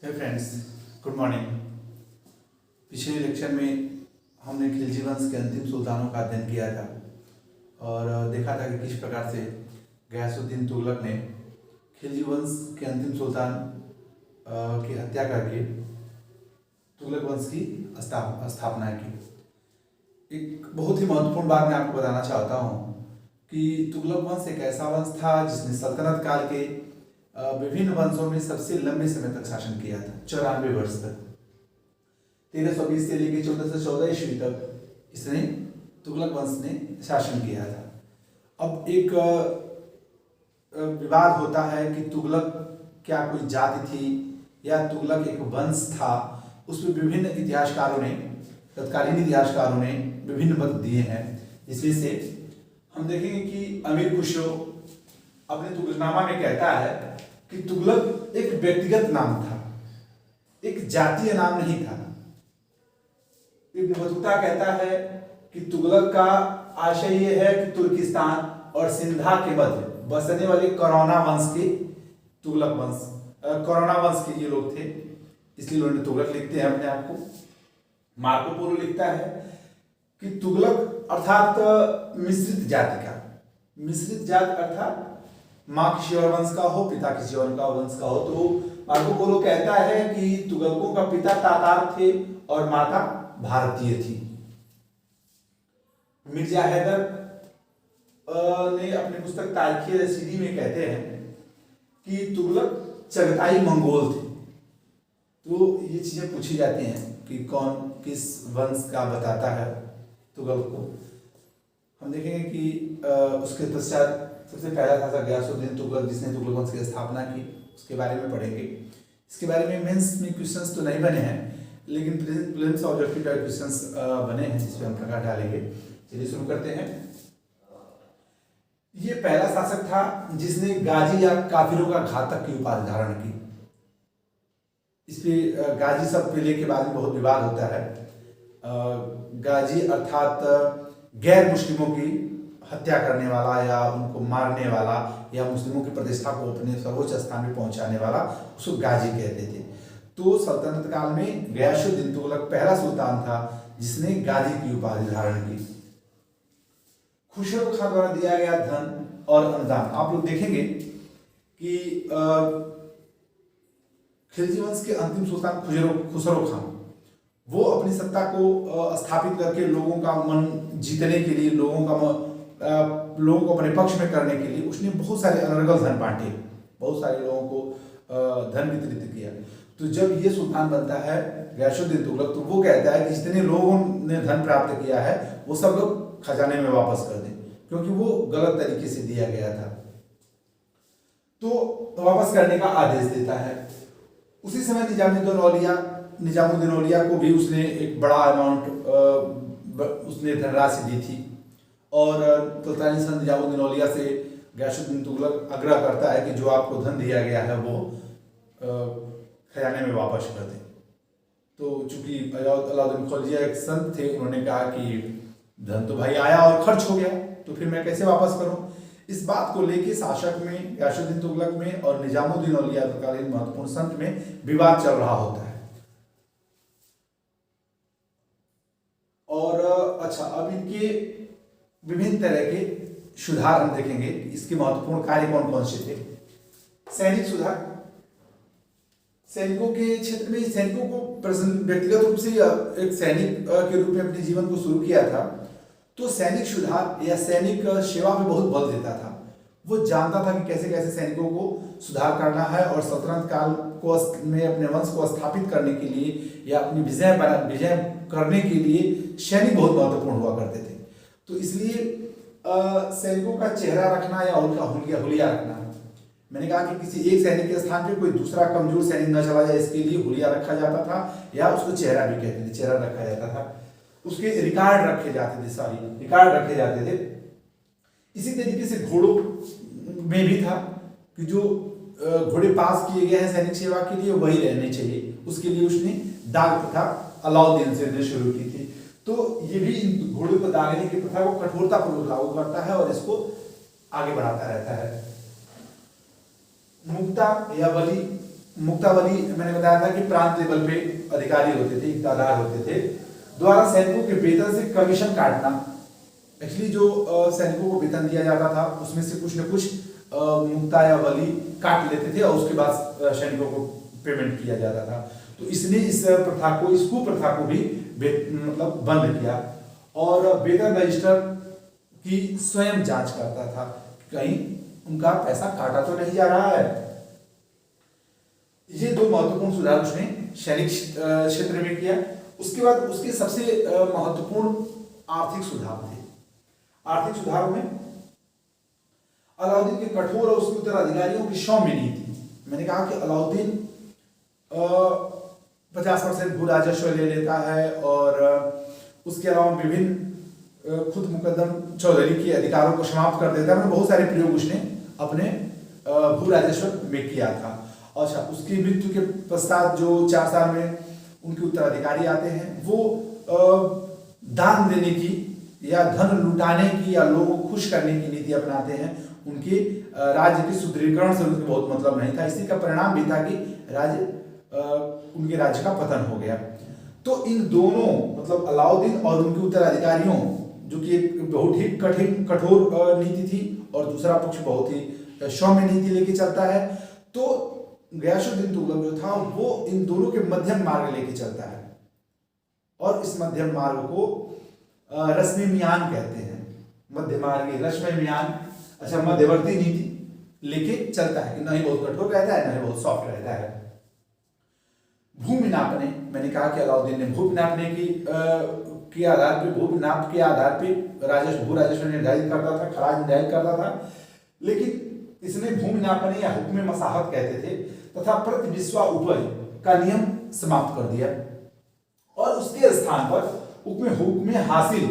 हे friends, good morning. पिछले lecture में हमने खिलजी वंश के अंतिम सुल्तानों का अध्ययन किया था और देखा था कि किस प्रकार से गयासुद्दीन तुगलक ने खिलजी वंश के अंतिम सुल्तान की हत्या करके तुगलक वंश की स्थापना की। एक बहुत ही महत्वपूर्ण बात मैं आपको बताना चाहता हूँ कि तुगलक वंश एक ऐसा वंश था जिसने सल्तनत काल के विभिन्न वंशों में सबसे लंबे समय तक शासन किया था, 94 वर्ष तक। 1320 से लेकर 1414 ईस्वी तक इसने तुगलक वंश ने शासन किया था। अब एक विवाद होता है कि तुगलक क्या कोई जाति थी या तुगलक एक वंश था। उसमें विभिन्न इतिहासकारों ने, तत्कालीन इतिहासकारों ने विभिन्न मत दिए हैं। इसमें से हम देखेंगे कि अमीर खुसरो अपने तुगलकनामा में कहता है कि तुगलक एक व्यक्तिगत नाम था, एक जातीय नाम नहीं था। इब्न बतूता कहता है कि तुगलक का आशय यह है कि तुर्किस्तान और सिंधा के मध्य बसने वाले करोना वंश के तुगलक वंश, करोना वंश के ये लोग थे, इसलिए उन्होंने तुगलक लिखते हैं अपने आप को। मार्को पोलो लिखता है कि तुगलक अर्थात मिश्रित जाति का, मिश्रित जात अर्थात माँ किसी और वंश का हो, पिता किसी और का वंश का हो। तो मार्को पोलो कहता है कि तुगलकों का पिता तातार थे और माता भारतीय थी। मिर्जा हैदर ने अपनी पुस्तक तारीख़ रसीदी में कहते हैं कि तुगलक चगताई मंगोल थे। तो ये चीजें पूछी जाती हैं कि कौन किस वंश का बताता है तुगलक को। हम देखेंगे कि उसके पश्चात सबसे पहला था गयासुद्दीन तुगलक, जिसने तुगलक वंश की स्थापना की। उसके बारे में पढ़ेंगे। इसके बारे में मेंस में क्वेश्चंस तो नहीं बने हैं, लेकिन प्रीलिम्स और ऑब्जेक्टिव टाइप क्वेश्चंस बने हैं जिस पर हम प्रकाश डालेंगे। चलिए शुरू करते हैं। ये पहला शासक था जिसने गाजी या काफिरों का घातक की उपाधि धारण की। इस पे गाजी शब्द पे लेके बाद में बहुत विवाद होता है। गाजी अर्थात गैर मुस्लिमों की हत्या करने वाला या उनको मारने वाला या मुस्लिमों की प्रतिष्ठा को अपने सर्वोच्च स्थान में पहुंचाने वाला, उसको गाजी कहते थे। तो सल्तनत काल में गयासुद्दीन तुगलक पहला सुल्तान था जिसने गाजी की उपाधि धारण की। खुसरो खां द्वारा दिया गया धन और अनुदान, आप लोग देखेंगे कि खिलजी वंश के अंतिम सुल्तान खुसरो खां वो अपनी सत्ता को स्थापित करके लोगों का मन जीतने के लिए, लोगों को अपने पक्ष में करने के लिए उसने बहुत सारे अनर्गल धन बांटे, बहुत सारे लोगों को धन वितरित किया। तो जब ये सुल्तान बनता है गयासुद्दीन तुगलक, तो वो कहता है कि जितने लोगों ने धन प्राप्त किया है वो सब लोग खजाने में वापस कर दें, क्योंकि वो गलत तरीके से दिया गया था। तो वापस करने का आदेश देता है। उसी समय निजामुद्दीन औलिया को भी उसने एक बड़ा अमाउंट उसने धनराशि दी थी और तत्कालीन सन निजामुद्दीन औलिया से गयासुद्दीन तुगलक आग्रह करता है कि जो आपको धन दिया गया है वो खजाने में वापस कर दें। तो चूंकि अलाउद्दीन खिलजी एक संत थे, उन्होंने कहा कि धन तो भाई आया और खर्च हो गया, तो फिर मैं कैसे वापस करूं। इस बात को लेके शासक में, गयासुद्दीन तुगलक में और निजामुद्दीन औलिया तत्कालीन महत्वपूर्ण संत में विवाद चल रहा होता है। और अच्छा, अब इनके विभिन्न तरह के सुधार हम देखेंगे। इसके महत्वपूर्ण कार्य कौन कौन से थे। सैनिक सुधार, सैनिकों के क्षेत्र में सैनिकों को व्यक्तिगत रूप से एक सैनिक के रूप में अपने जीवन को शुरू किया था। तो सैनिक सुधार या सैनिक सेवा में बहुत बल देता था। वो जानता था कि कैसे कैसे सैनिकों को सुधार करना है और सल्तनत काल को में अपने वंश को स्थापित करने के लिए या अपनी विजय करने के लिए सैनिक बहुत महत्वपूर्ण हुआ करते थे। तो इसलिए सैनिकों का चेहरा रखना या उनका हुलिया रखना, मैंने कहा कि किसी एक सैनिक के स्थान पे कोई दूसरा कमजोर सैनिक न चला जाए, इसके लिए हुलिया रखा जाता था या उसको चेहरा भी कहते थे, चेहरा रखा जाता था। उसके रिकॉर्ड रखे जाते थे। इसी तरीके से घोड़ों में भी था कि जो घोड़े पास किए गए हैं सैनिक सेवा के लिए वही रहने चाहिए। उसके लिए उसने दाग प्रथा अलाउद्दीन से शुरू की थी। तो ये भी इन घोड़ों को दागने की प्रथा को कठोरतापूर्वक लागू करता है और इसको आगे बढ़ाता रहता है। मुक्ता या बलि मुक्तावली मैंने बताया था कि प्रांत लेवल पे अधिकारी होते थे, इक़्तिदार होते थे, द्वारा सैनिकों के वेतन से कमीशन काटना। एक्चुअली जो सैनिकों को वेतन दिया जाता था उसमें से कुछ न कुछ मुक्ता या वली काट लेते थे और उसके बाद सैनिकों को पेमेंट किया जाता था। तो इसने इस प्रथा को, इस कुप्रथा को भी मतलब बंद किया और वेतन रजिस्टर की स्वयं जांच करता था, कहीं उनका पैसा काटा तो नहीं जा रहा है। ये दो महत्वपूर्ण सुधार उसने सैनिक क्षेत्र में किया। उसके बाद उसके सबसे महत्वपूर्ण आर्थिक सुधार थे। आर्थिक सुधारों में अलाउद्दीन के कठोर और उसके उत्तराधिकारियों की सौम्य नीति। मैंने कहा कि अलाउद्दीन 50% भू राजस्व ले लेता है और उसके अलावा विभिन्न खुद मुकद्दम चौधरी के अधिकारों को समाप्त कर देता है। बहुत सारे प्रयोग उसने अपने भू राजस्व में किया था। अच्छा, उसकी मृत्यु के पश्चात जो 4 साल में उनके उत्तराधिकारी आते हैं, वो दान देने की या धन लुटाने की या लोगों को खुश करने की नीति अपनाते हैं। उनके राज्य के सुदृढ़ीकरण से उनके बहुत मतलब नहीं था। इसी का परिणाम भी था कि उनके राज्य का पतन हो गया। तो इन दोनों मतलब अलाउद्दीन और उनके उत्तराधिकारियों, जो कि एक बहुत ही कठिन कठोर नीति थी और दूसरा पक्ष बहुत ही सौम्य नीति लेके चलता है, तो गयासुद्दीन तुगलक जो था वो इन दोनों के मध्यम मार्ग लेके चलता है और इस मध्यम मार्ग को रस्म मियान कहते हैं। मध्य मार्ग, रस्म मियान, अच्छा, मध्यवर्ती नीति लेके चलता है कि न ही बहुत कठोर रहता है न ही बहुत सॉफ्ट रहता है। भूमि नापने, मैंने कहा कि अलाउद्दीन ने भूमि नापने के आधार पे, भूमि नाप के आधार पे राजस्व, भू राजस्व निर्धारित करता था, खराज निर्धारित करता था। लेकिन इसने भूमि नापने या हुक्म मसाहत कहते थे तथा प्रति बिस्वा उपज का नियम समाप्त कर दिया और उसके स्थान पर हुक्म हासिल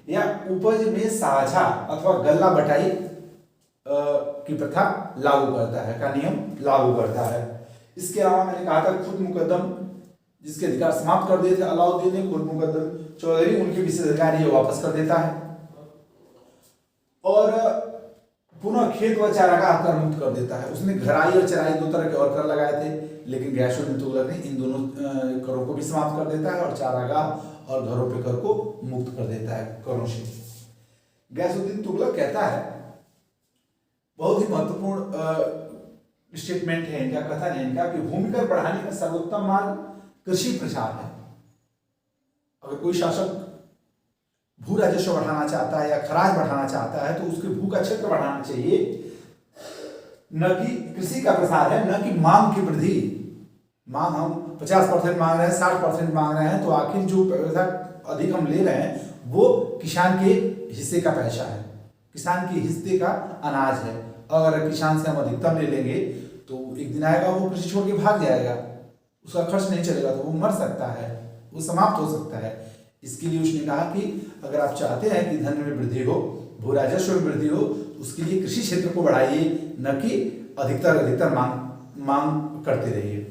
या उपज में साझा अथवा गल्ला बटाई की प्रथा लागू करता है, का नियम लागू करता है। इसके अलावा मैंने कहा था खुद मुकद्दम जिसके अधिकार समाप्त कर दिए थे अलाउद्दीन ने, खुद मुकद्दम चौधरी उनके विशेषाधिकार ये वापस कर देता है और पुनः खेत व चारागाह कर मुक्त कर देता है। उसने घराई और चराई दो तरह के और कर लगाए थे, लेकिन गयासुद्दीन तुगलक ने इन दोनों करों को भी समाप्त कर देता है और चारागाह और घरों पे कर को मुक्त कर देता है करों से। गयासुद्दीन तुगलक कहता है, बहुत ही महत्वपूर्ण स्टेटमेंट है इनका, कथन है इनका, कि भूमि कर बढ़ाने का सर्वोत्तम मार्ग कृषि प्रचार है। अगर कोई शासक भू राजस्व बढ़ाना चाहता है या खराज बढ़ाना चाहता है तो उसके भू का क्षेत्र बढ़ाना चाहिए, न कि कृषि का प्रसार है, न कि मांग की वृद्धि। मांग हम 50% मांग रहे हैं, 60% मांग रहे हैं, तो आखिर जो पैसा अधिक हम ले रहे हैं वो किसान के हिस्से का पैसा है, किसान के हिस्से का अनाज है। अगर किसान से हम अधिकतम ले लेंगे तो एक दिन आएगा वो कृषि छोड़ के भाग जाएगा, उसका खर्च नहीं चलेगा तो वो मर सकता है, वो समाप्त हो सकता है। इसके लिए उसने कहा कि अगर आप चाहते हैं कि धन में वृद्धि हो, भू राजस्व में वृद्धि हो, तो उसके लिए कृषि क्षेत्र को बढ़ाइए, न कि अधिकतर मांग करते रहिए।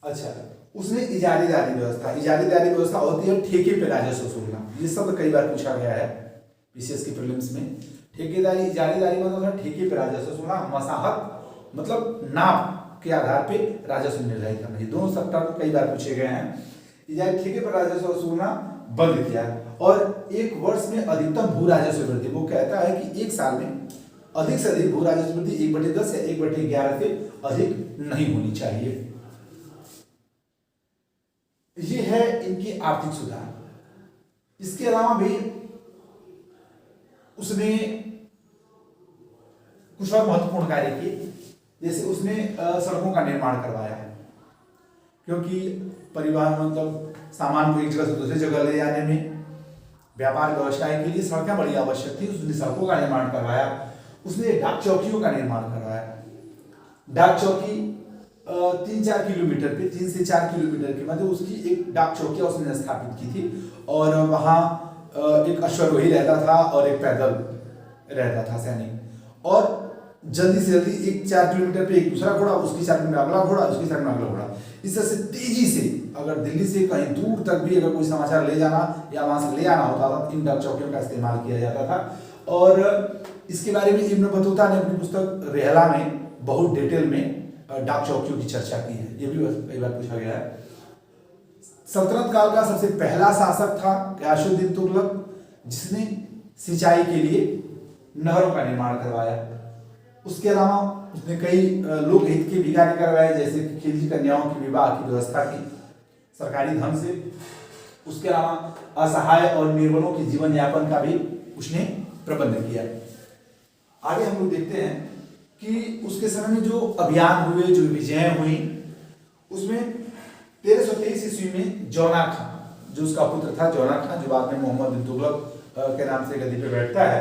अच्छा, उसने इजारेदारी व्यवस्था होती है ठेके पे राजस्व वसूलना। ये सब कई बार पूछा गया है पीसीएस की प्रीलिम्स में। ठेकेदारी, इजारेदारी मतलब ठेके पे राजस्व वसूलना, मसाहत मतलब नाप के आधार पे राजस्व निर्धारित करना। ये दोनों सब टर्म कई बार पूछे गए हैं। ठेके पर राजस्व वसूलना बंद किया और एक वर्ष में अधिकतम भू राजस्व वृद्धि, वो कहता है कि एक साल में अधिक से अधिक भू राजस्व वृद्धि 1/10 या 1/11 से अधिक नहीं होनी चाहिए। ये है इनकी आर्थिक सुधार। इसके अलावा भी उसने कुछ और महत्वपूर्ण कार्य किए, जैसे उसने सड़कों का निर्माण करवाया है, क्योंकि परिवहन मतलब सामान को एक जगह से दूसरी जगह ले जाने में, व्यापार व्यवसाय के लिए सड़कें बड़ी आवश्यक थी। उसने सड़कों का निर्माण करवाया। उसने डाक चौकियों का निर्माण करवाया। डाक चौकी 3-4 किलोमीटर पे, 3 से 4 किलोमीटर के मतलब उसकी एक डाक चौकिया उसने स्थापित की थी और वहाँ एक अश्वारोही रहता था और एक पैदल रहता था सैनिक, और जल्दी से जल्दी एक 4 किलोमीटर पे एक दूसरा घोड़ा, उसकी 4 किलोमीटर अगला घोड़ा, उसकी 4 किलोमीटर अगला घोड़ा। इस तरह से तेजी से अगर दिल्ली से कहीं दूर तक भी अगर कोई समाचार ले जाना या वहां से ले आना होता था, इन डाक चौकियों का इस्तेमाल किया जाता था। और इसके बारे में इब्न बतूता ने अपनी पुस्तक रेहला में बहुत डिटेल में डाक चौकियों की चर्चा की है, ये भी कई बार पूछा गया है। सल्तनत काल का सबसे पहला शासक था गयासुद्दीन तुगलक, जिसने सिंचाई के लिए नहरों का निर्माण करवाया। उसके अलावा उसने कई लोक हित के भी कार्य करवाए, जैसे कि खिलजी कन्याओं के विवाह की व्यवस्था की सरकारी धन से। उसके अलावा असहाय और निर्बलों के जीवन यापन का भी उसने प्रबंध किया। आगे हम लोग देखते हैं कि उसके समय में जो अभियान हुए, जो विजय हुई, उसमें 1323 ईस्वी में जौना खां, जो उसका पुत्र था जौना खां, जो बाद में मोहम्मद बिन तुगलक के नाम से गद्दी पे बैठता है,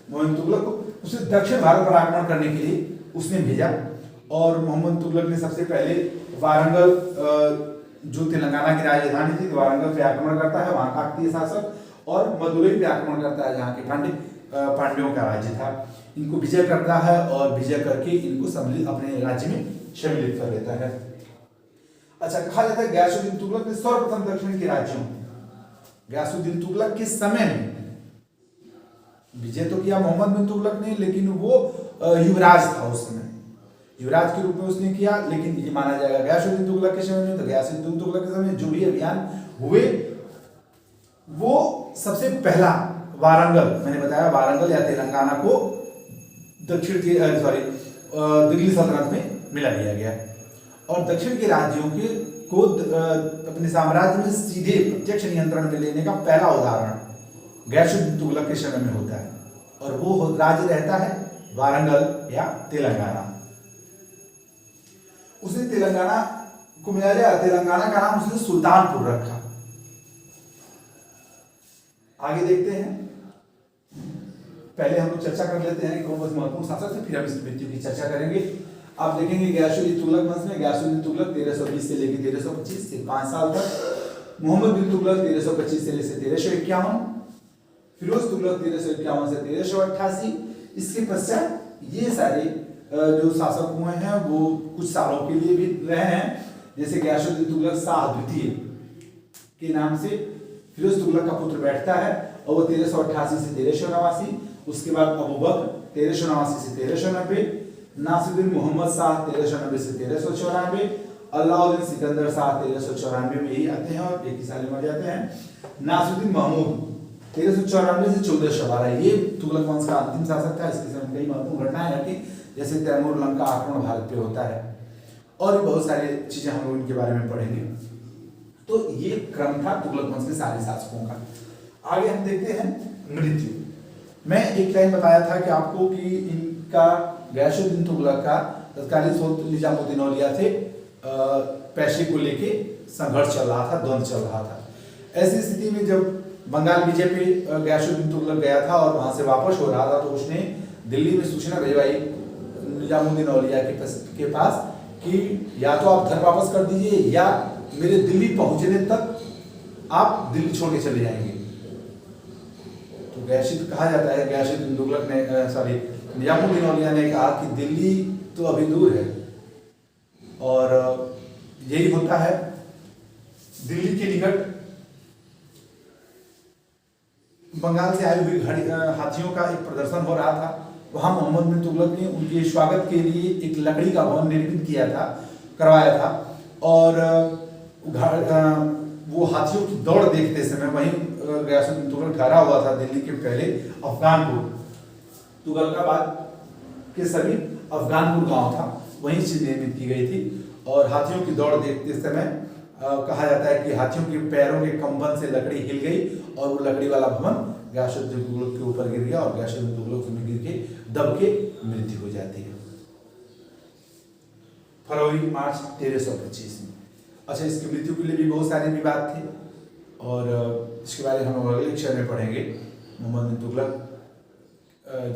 मोहम्मद बिन तुगलक को उसे दक्षिण भारत पर आक्रमण करने के लिए उसने भेजा। और मोहम्मद बिन तुगलक ने सबसे पहले वारंगल, जो तेलंगाना की राजधानी थी, वारंगल पे आक्रमण करता है, वहां काकतीय शासक, और मदुरई पे आक्रमण करता है, जहाँ के पांड्यों का राज्य था। इनको विजय करता है और विजय करके इनको सम्मिलित अपने राज्य में सम्मिलित कर लेता है। अच्छा, कहा जाता है गयासुद्दीन तुगलक ने सर्वप्रथम दक्षिण के राज्यों, गयासुद्दीन तुगलक के समय में विजय तो किया मोहम्मद बिन तुगलक ने, लेकिन वो युवराज था उस समय, युवराज के रूप में उसने किया। लेकिन ये माना जाएगा गयासुद्दीन तुगलक के समय में, तो गयासुद्दीन तुगलक के समय जो भी अभियान हुए, वो सबसे पहला वारंगल, मैंने बताया वारंगल या तेलंगाना को दक्षिण के दिल्ली सल्तनत में मिला दिया गया, और दक्षिण के राज्यों के को अपने साम्राज्य में सीधे प्रत्यक्ष नियंत्रण में लेने का पहला उदाहरण गयासुद्दीन तुगलक के समय में होता है, और वो राज्य रहता है वारंगल या तेलंगाना। उसने तेलंगाना को मिला लिया, तेलंगाना का नाम उसने सुल्तानपुर रखा। आगे देखते हैं, पहले हम लोग चर्चा कर लेते हैं कौन कौन महत्वपूर्ण शासक थे, फिर हम इसकी मृत्यु की चर्चा करेंगे। आप देखेंगे गयासुद्दीन तुगलक वंश में गयासुद्दीन तुगलक 1320 से लेकर 1325 से 5 साल तक, मोहम्मद बिन तुगलक 1325 से लेकर 1351, फिरोज तुगलक 1351 से 1388। इसके पश्चात ये सारे जो शासक हुए हैं वो कुछ सालों के लिए भी रहे हैं, जैसे गयासुद्दीन तुगलक शाह द्वितीय के नाम से फिरोज तुगलक का पुत्र बैठता है, और वो 1388 से 1389, उसके बाद अबू बकर 1389 से 1390, नासिरुद्दीन मोहम्मद शाह 1390 से 1394, अलाउद्दीन सिकंदर शाह 1394 में ही आते हैं और एक ही साल में मर जाते हैं, नासिरुद्दीन महमूद 1394 से 1412। ये तुगलक वंश का अंतिम शासक था। इसके समय कई महत्वपूर्ण घटनाएं घटी, जैसे तैमूर लंका आक्रमण भारत पे होता है, और भी बहुत सारी चीजें हम लोग इनके बारे में पढ़ेंगे। तो ये क्रम था तुगलक वंश के सारे शासकों का। आगे हम देखते हैं मृत्यु। मैं एक लाइन बताया था कि आपको कि इनका गयासुद्दीन तुगलक का तत्कालीन सुल्तान निजामुद्दीन औलिया से पैसे को लेके संघर्ष चल रहा था, द्वंद्व चल रहा था। ऐसी स्थिति में जब बंगाल विजय पे गयासुद्दीन तुगलक गया था और वहां से वापस हो रहा था, तो उसने दिल्ली में सूचना भिजवाई निजामुद्दीन औलिया के पास कि या तो आप घर वापस कर दीजिए, या मेरे दिल्ली पहुंचने तक आप दिल्ली छोड़ के चले जाएंगे। तो कहा जाता है गयासुद्दीन तुगलक ने निजामुद्दीन औलिया ने कहा कि दिल्ली तो अभी दूर है, और यही होता है दिल्ली के निकट बंगाल से आई हुई हाथियों का एक प्रदर्शन हो रहा था। वहां मोहम्मद बिन तुगलक ने उनके स्वागत के लिए एक लकड़ी का भवन निर्मित करवाया था, और वो हाथियों की दौड़ देखते समय वहीं गयासुद्दीन तुगलक ठहरा हुआ था दिल्ली के पहले अफगानपुर, तुगलकाबाद के समीप अफगानपुर गांव था, वहीं से निर्मित की गई थी। और हाथियों की दौड़ देखते समय कहा जाता है कि हाथियों के पैरों के कंपन से लकड़ी हिल गई, और वो लकड़ी वाला भवन गयासुद्दीन तुगलक के ऊपर गिर गया, और गयासुद्दीन तुगलक उसमें गिर के दब के मृत्यु हो जाती है फरवरी-मार्च 1325 में। अच्छा, इसकी मृत्यु के लिए भी बहुत सारे विवाद थे, और इसके बारे में हम अगले लेक्चर में पढ़ेंगे। मोहम्मद बिन तुगलक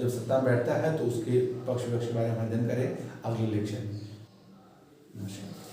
जब सत्ता में बैठता है तो उसके पक्ष विपक्ष के बारे में अध्ययन करें अगले लेक्चर में। नमस्कार।